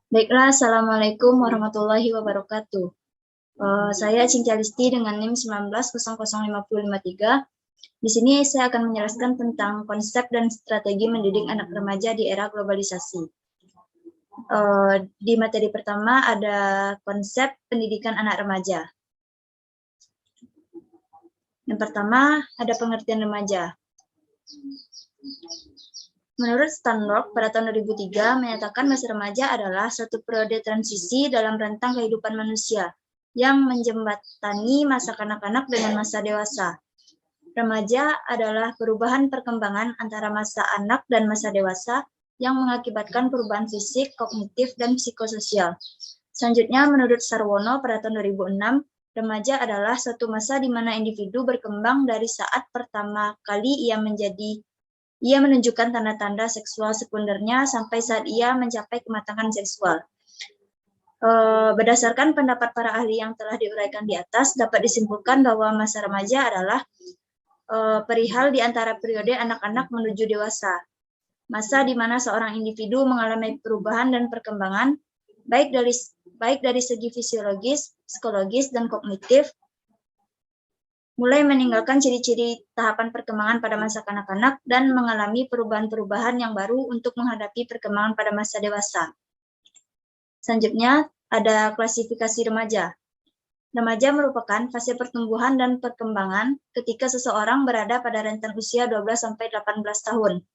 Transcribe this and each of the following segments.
Baiklah, Assalamualaikum warahmatullahi wabarakatuh. Saya Cinta Listi dengan NIM 19005053. Di sini saya akan menjelaskan tentang konsep dan strategi mendidik anak remaja di era globalisasi. Di materi pertama ada konsep pendidikan anak remaja. Yang pertama ada pengertian remaja. Menurut Stanlock pada tahun 2003 menyatakan masa remaja adalah suatu periode transisi dalam rentang kehidupan manusia yang menjembatani masa kanak-kanak dengan masa dewasa. Remaja adalah perubahan perkembangan antara masa anak dan masa dewasa yang mengakibatkan perubahan fisik, kognitif, dan psikososial. Selanjutnya, menurut Sarwono pada tahun 2006, remaja adalah suatu masa di mana individu berkembang dari saat pertama kali ia menunjukkan tanda-tanda seksual sekundernya sampai saat ia mencapai kematangan seksual. Berdasarkan pendapat para ahli yang telah diuraikan di atas, dapat disimpulkan bahwa masa remaja adalah perihal di antara periode anak-anak menuju dewasa. Masa di mana seorang individu mengalami perubahan dan perkembangan, baik dari segi fisiologis, psikologis, dan kognitif, mulai meninggalkan ciri-ciri tahapan perkembangan pada masa kanak-kanak dan mengalami perubahan-perubahan yang baru untuk menghadapi perkembangan pada masa dewasa. Selanjutnya, ada klasifikasi remaja. Remaja merupakan fase pertumbuhan dan perkembangan ketika seseorang berada pada rentan usia 12-18 tahun.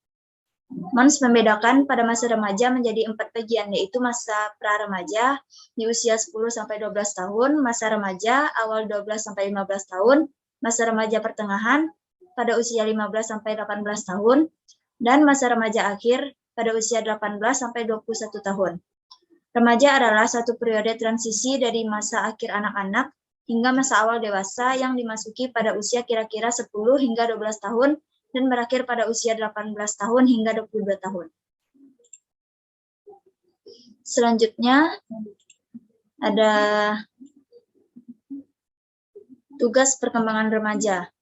Mons membedakan pada masa remaja menjadi 4 bagian, yaitu masa pra-remaja di usia 10-12 tahun, masa remaja awal 12-15 tahun, masa remaja pertengahan pada usia 15-18 tahun, dan masa remaja akhir pada usia 18-21 tahun. Remaja adalah satu periode transisi dari masa akhir anak-anak hingga masa awal dewasa yang dimasuki pada usia kira-kira 10 hingga 12 tahun dan berakhir pada usia 18 tahun hingga 22 tahun. Selanjutnya ada tugas perkembangan remaja.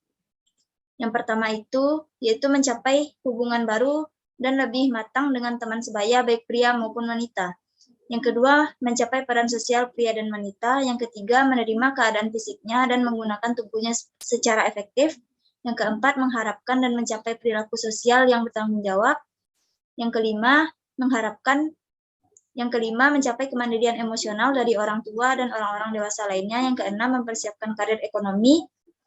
Yang pertama yaitu mencapai hubungan baru dan lebih matang dengan teman sebaya baik pria maupun wanita. Yang kedua, mencapai peran sosial pria dan wanita. Yang ketiga, menerima keadaan fisiknya dan menggunakan tubuhnya secara efektif. Yang keempat, mengharapkan dan mencapai perilaku sosial yang bertanggung jawab. Yang kelima, mencapai kemandirian emosional dari orang tua dan orang-orang dewasa lainnya. Yang keenam, mempersiapkan karir ekonomi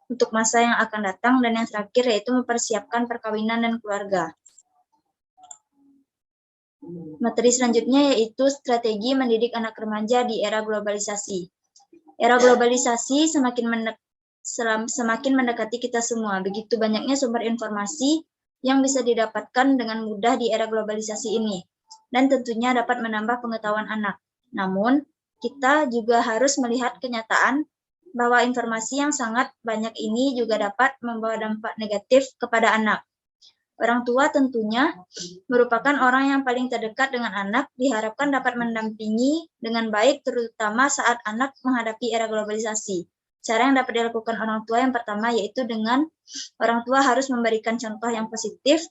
untuk masa yang akan datang. Dan yang terakhir, yaitu mempersiapkan perkawinan dan keluarga. Materi selanjutnya yaitu strategi mendidik anak remaja di era globalisasi. Era globalisasi semakin mendekati kita semua. Begitu banyaknya sumber informasi yang bisa didapatkan dengan mudah di era globalisasi ini. Dan tentunya dapat menambah pengetahuan anak. Namun, kita juga harus melihat kenyataan bahwa informasi yang sangat banyak ini juga dapat membawa dampak negatif kepada anak. Orang tua tentunya merupakan orang yang paling terdekat dengan anak, diharapkan dapat mendampingi dengan baik, terutama saat anak menghadapi era globalisasi. Cara yang dapat dilakukan orang tua yang pertama yaitu dengan orang tua harus memberikan contoh yang positif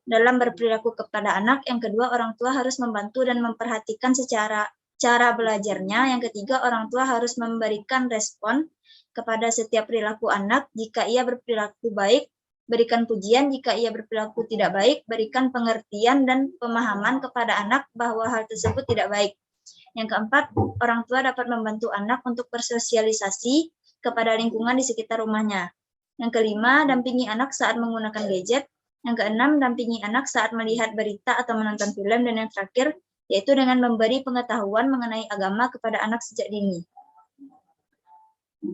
dalam berperilaku kepada anak. Yang kedua, orang tua harus membantu dan memperhatikan secara cara belajarnya. Yang ketiga, orang tua harus memberikan respon kepada setiap perilaku anak. Jika ia berperilaku baik, berikan pujian. Jika ia berperilaku tidak baik, berikan pengertian dan pemahaman kepada anak bahwa hal tersebut tidak baik. Yang keempat, orang tua dapat membantu anak untuk bersosialisasi kepada lingkungan di sekitar rumahnya. Yang kelima, dampingi anak saat menggunakan gadget. Yang keenam, dampingi anak saat melihat berita atau menonton film. Dan yang terakhir, yaitu dengan memberi pengetahuan mengenai agama kepada anak sejak dini.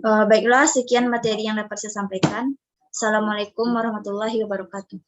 Baiklah, sekian materi yang dapat saya sampaikan. Assalamualaikum warahmatullahi wabarakatuh.